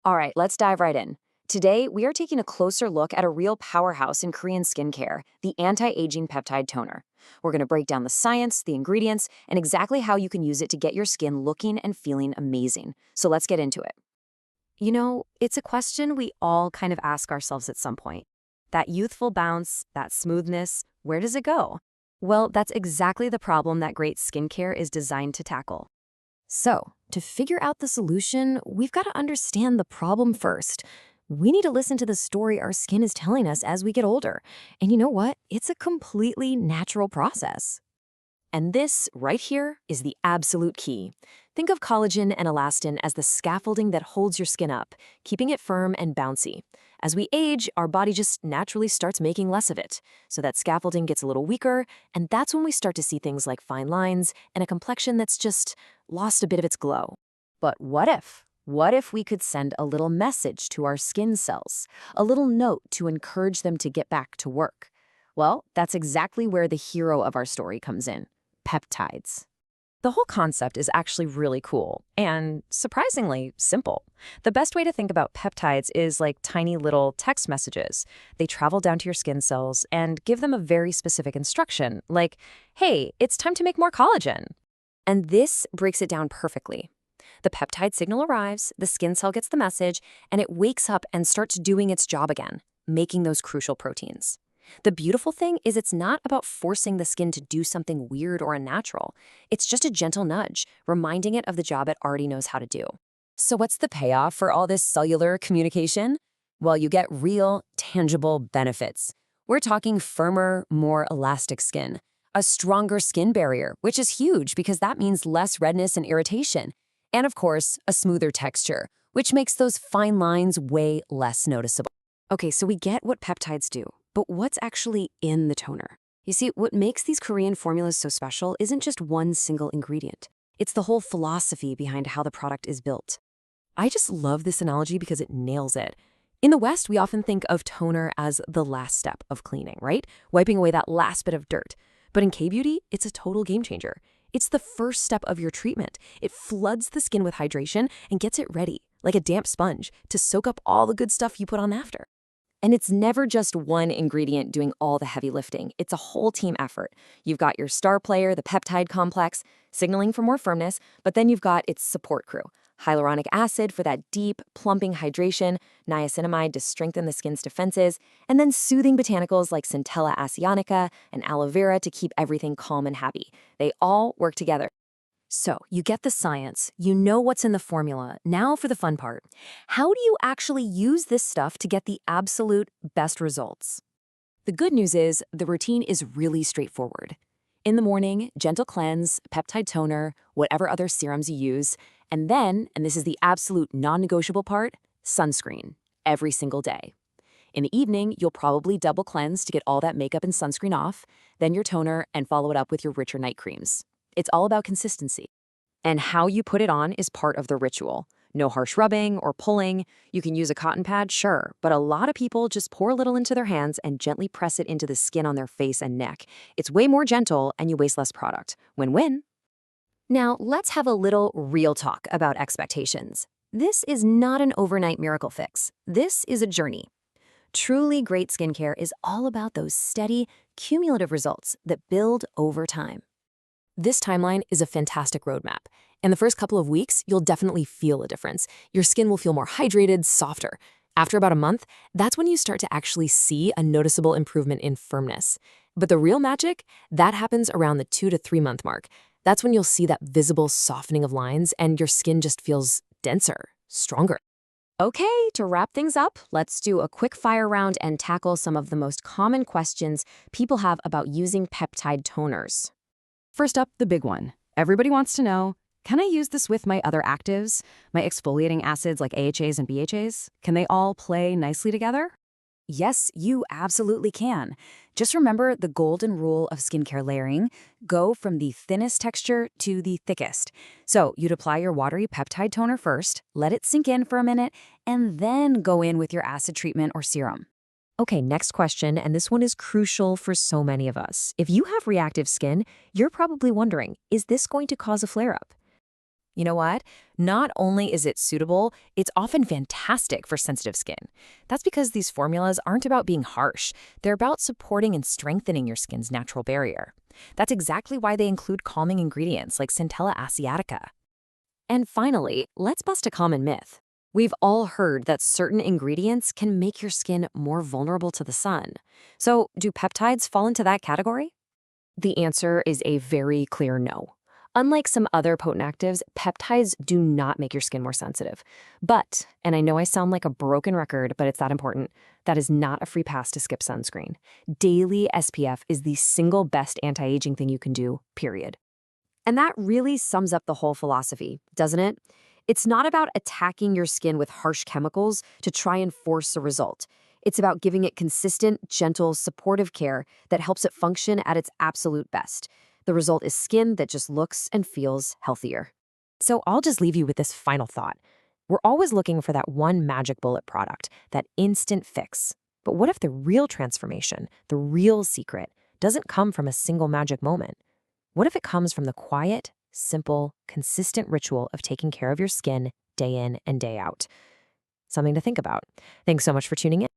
All right, let's dive right in. Today, we are taking a closer look at a real powerhouse in Korean skincare, the anti-aging peptide toner. We're going to break down the science, the ingredients, and exactly how you can use it to get your skin looking and feeling amazing. So let's get into it. It's a question we all kind of ask ourselves at some point. That youthful bounce, that smoothness, where does it go? Well, that's exactly the problem that great skincare is designed to tackle. So, to figure out the solution, we've got to understand the problem first. We need to listen to the story our skin is telling us as we get older. And you know what? It's a completely natural process. And this, right here, is the absolute key. Think of collagen and elastin as the scaffolding that holds your skin up, keeping it firm and bouncy. As we age, our body just naturally starts making less of it. So that scaffolding gets a little weaker, and that's when we start to see things like fine lines and a complexion that's just lost a bit of its glow. But what if? What if we could send a little message to our skin cells, a little note to encourage them to get back to work? Well, that's exactly where the hero of our story comes in. Peptides. The whole concept is actually really cool and surprisingly simple. The best way to think about peptides is like tiny little text messages. They travel down to your skin cells and give them a very specific instruction, like, hey, it's time to make more collagen. And this breaks it down perfectly. The peptide signal arrives, the skin cell gets the message, and it wakes up and starts doing its job again, making those crucial proteins. The beautiful thing is it's not about forcing the skin to do something weird or unnatural. It's just a gentle nudge, reminding it of the job it already knows how to do. So what's the payoff for all this cellular communication? Well, you get real, tangible benefits. We're talking firmer, more elastic skin, a stronger skin barrier, which is huge because that means less redness and irritation, and of course, a smoother texture, which makes those fine lines way less noticeable. Okay, so we get what peptides do. But what's actually in the toner? You see, what makes these Korean formulas so special isn't just one single ingredient. It's the whole philosophy behind how the product is built. I just love this analogy because it nails it. In the West, we often think of toner as the last step of cleaning, right? Wiping away that last bit of dirt. But in K-beauty, it's a total game changer. It's the first step of your treatment. It floods the skin with hydration and gets it ready, like a damp sponge, to soak up all the good stuff you put on after. And it's never just one ingredient doing all the heavy lifting. It's a whole team effort. You've got your star player, the peptide complex, signaling for more firmness, but then you've got its support crew. Hyaluronic acid for that deep, plumping hydration, niacinamide to strengthen the skin's defenses, and then soothing botanicals like Centella asiatica and aloe vera to keep everything calm and happy. They all work together. So, you get the science, you know what's in the formula. Now for the fun part. How do you actually use this stuff to get the absolute best results? The good news is the routine is really straightforward. In the morning, gentle cleanse, peptide toner, whatever other serums you use, and then, and this is the absolute non-negotiable part, sunscreen, every single day. In the evening, you'll probably double cleanse to get all that makeup and sunscreen off, then your toner, and follow it up with your richer night creams. It's all about consistency. And how you put it on is part of the ritual. No harsh rubbing or pulling. You can use a cotton pad, sure, but a lot of people just pour a little into their hands and gently press it into the skin on their face and neck. It's way more gentle and you waste less product. Win-win. Now, let's have a little real talk about expectations. This is not an overnight miracle fix. This is a journey. Truly great skincare is all about those steady, cumulative results that build over time. This timeline is a fantastic roadmap. In the first couple of weeks, you'll definitely feel a difference. Your skin will feel more hydrated, softer. After about a month, that's when you start to actually see a noticeable improvement in firmness. But the real magic, that happens around the 2 to 3 month mark. That's when you'll see that visible softening of lines and your skin just feels denser, stronger. Okay, to wrap things up, let's do a quick fire round and tackle some of the most common questions people have about using peptide toners. First up, the big one. Everybody wants to know, can I use this with my other actives, my exfoliating acids like AHAs and BHAs? Can they all play nicely together? Yes, you absolutely can. Just remember the golden rule of skincare layering. Go from the thinnest texture to the thickest. So you'd apply your watery peptide toner first, let it sink in for a minute, and then go in with your acid treatment or serum. Okay, next question, and this one is crucial for so many of us. If you have reactive skin, you're probably wondering, is this going to cause a flare-up? You know what? Not only is it suitable, it's often fantastic for sensitive skin. That's because these formulas aren't about being harsh. They're about supporting and strengthening your skin's natural barrier. That's exactly why they include calming ingredients like Centella asiatica. And finally, let's bust a common myth. We've all heard that certain ingredients can make your skin more vulnerable to the sun. So, do peptides fall into that category? The answer is a very clear no. Unlike some other potent actives, peptides do not make your skin more sensitive. But, and I know I sound like a broken record, but it's that important, that is not a free pass to skip sunscreen. Daily SPF is the single best anti-aging thing you can do, period. And that really sums up the whole philosophy, doesn't it? It's not about attacking your skin with harsh chemicals to try and force a result. It's about giving it consistent, gentle, supportive care that helps it function at its absolute best. The result is skin that just looks and feels healthier. So I'll just leave you with this final thought. We're always looking for that one magic bullet product, that instant fix. But what if the real transformation, the real secret, doesn't come from a single magic moment? What if it comes from the quiet, simple, consistent ritual of taking care of your skin day in and day out? Something to think about. Thanks so much for tuning in.